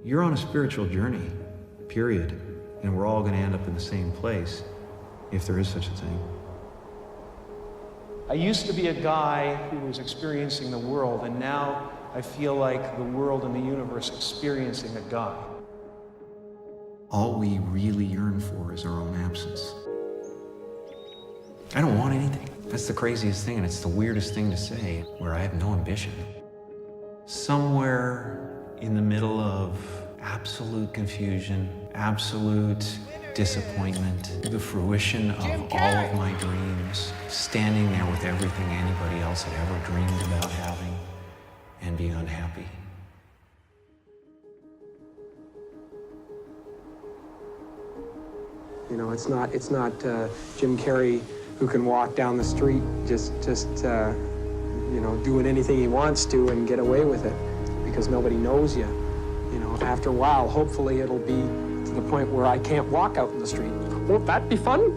You're on a spiritual journey, period. And we're all gonna end up in the same place, if there is such a thing. I used to be a guy who was experiencing the world, and now I feel like the world and the universe experiencing a guy. All we really yearn for is our own absence. I don't want anything. That's the craziest thing, and it's the weirdest thing to say, where I have no ambition. Somewhere in the middle of absolute confusion, absolute disappointment, the fruition of all of my dreams, standing there with everything anybody else had ever dreamed about having, and being unhappy. You know, it's not Jim Carrey who can walk down the street just you know, doing anything he wants to and get away with it because nobody knows you. You know, after a while, hopefully it'll be to the point where I can't walk out in the street. Won't that be fun?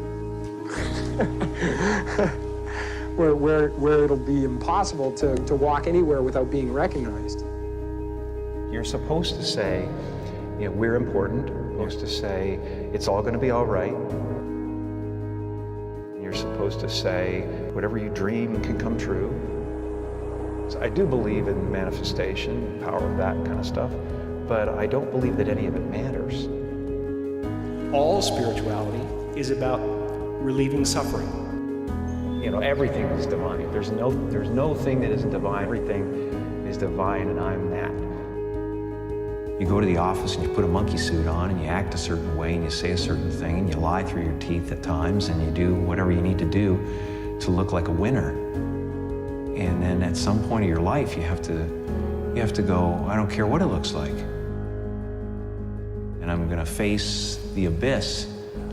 where it'll be impossible to walk anywhere without being recognized. You're supposed to say, you know, we're important. You're supposed to say, it's all going to be all right. You're supposed to say, whatever you dream can come true. So I do believe in manifestation, the power of that kind of stuff, but I don't believe that any of it matters. All spirituality is about relieving suffering. You know, everything is divine. There's no thing that isn't divine. Everything is divine, and I'm that. You go to the office and you put a monkey suit on and you act a certain way and you say a certain thing and you lie through your teeth at times and you do whatever you need to do to look like a winner. And then at some point of your life, you have to go, I don't care what it looks like. And I'm gonna face the abyss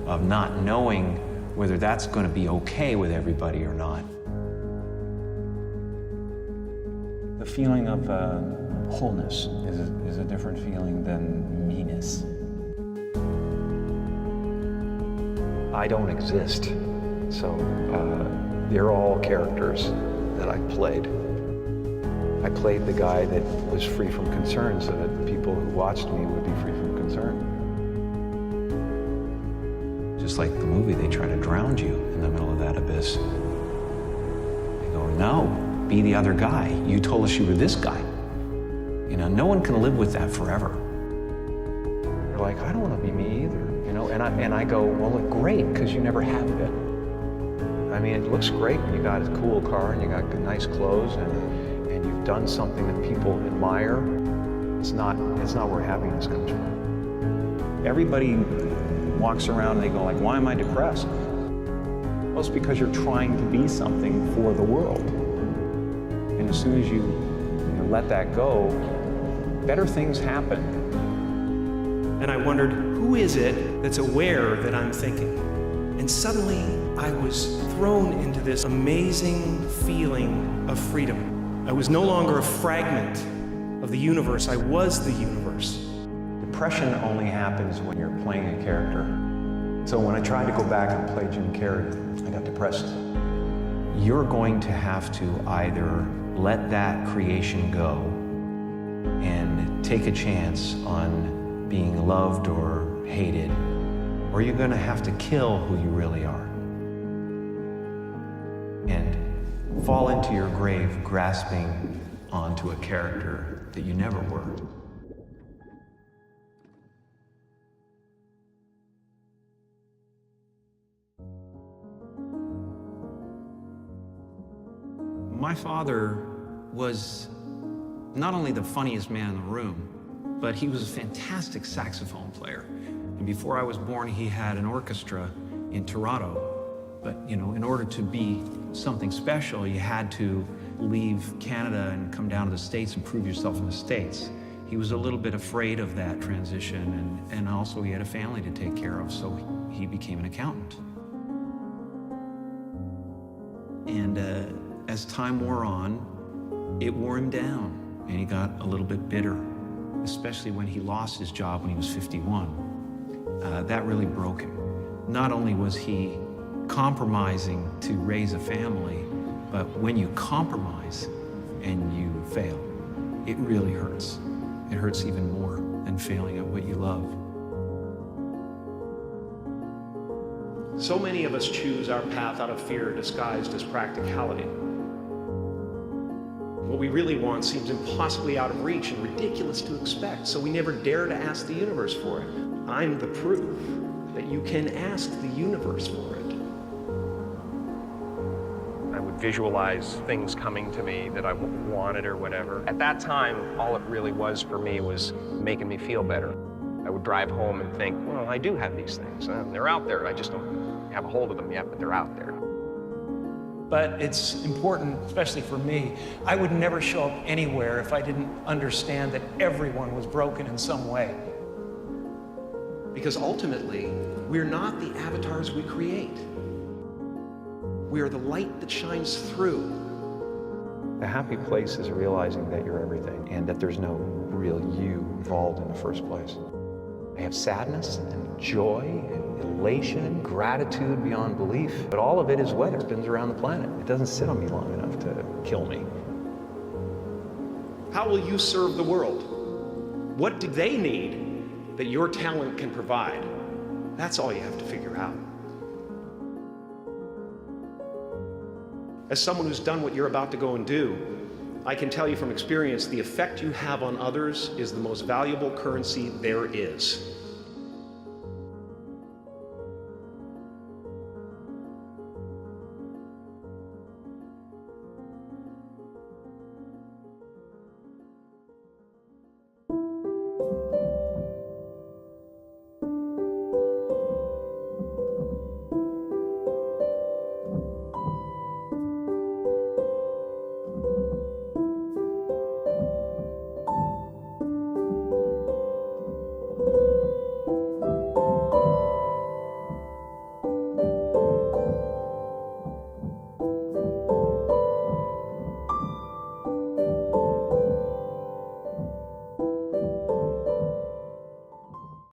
of not knowing whether that's gonna be okay with everybody or not. The feeling of wholeness is a different feeling than meanness. I don't exist, so they're all characters that I played. I played the guy that was free from concern so that the people who watched me would be free from concern. Just like the movie, they try to drown you in the middle of that abyss. They go, no, be the other guy. You told us you were this guy. You know, no one can live with that forever. They're like, I don't want to be me either, you know? And I go, well, look, great, because you never have been. I mean, it looks great when you got a cool car and you got nice clothes and you've done something that people admire. It's not where happiness comes from. Everybody walks around and they go like, why am I depressed? Well, it's because you're trying to be something for the world. And as soon as you let that go, better things happen. And I wondered, who is it that's aware that I'm thinking? And suddenly I was thrown into this amazing feeling of freedom. I was no longer a fragment of the universe, I was the universe. Depression only happens when you're playing a character. So when I tried to go back and play Jim Carrey, I got depressed. You're going to have to either let that creation go and take a chance on being loved or hated, or you're going to have to kill who you really are and fall into your grave grasping onto a character that you never were. My father was not only the funniest man in the room, but he was a fantastic saxophone player. And before I was born, he had an orchestra in Toronto. But, you know, in order to be something special, you had to leave Canada and come down to the States and prove yourself in the States. He was a little bit afraid of that transition, and also he had a family to take care of, so he became an accountant. And as time wore on, it wore him down, and he got a little bit bitter, especially when he lost his job when he was 51. That really broke him. Not only was he compromising to raise a family, but when you compromise and you fail, it really hurts. It hurts even more and failing at what you love. So many of us choose our path out of fear disguised as practicality. What we really want seems impossibly out of reach and ridiculous to expect, so we never dare to ask the universe for it. I'm the proof that you can ask the universe for it. I would visualize things coming to me that I wanted or whatever. At that time, all it really was for me was making me feel better. I would drive home and think, well, I do have these things. They're out there. I just don't have a hold of them yet, but they're out there. But it's important, especially for me, I would never show up anywhere if I didn't understand that everyone was broken in some way. Because ultimately, we're not the avatars we create. We are the light that shines through. The happy place is realizing that you're everything and that there's no real you involved in the first place. I have sadness and joy and elation, gratitude beyond belief, but all of it is weather. It spins around the planet. It doesn't sit on me long enough to kill me. How will you serve the world? What do they need that your talent can provide? That's all you have to figure out. As someone who's done what you're about to go and do, I can tell you from experience, the effect you have on others is the most valuable currency there is.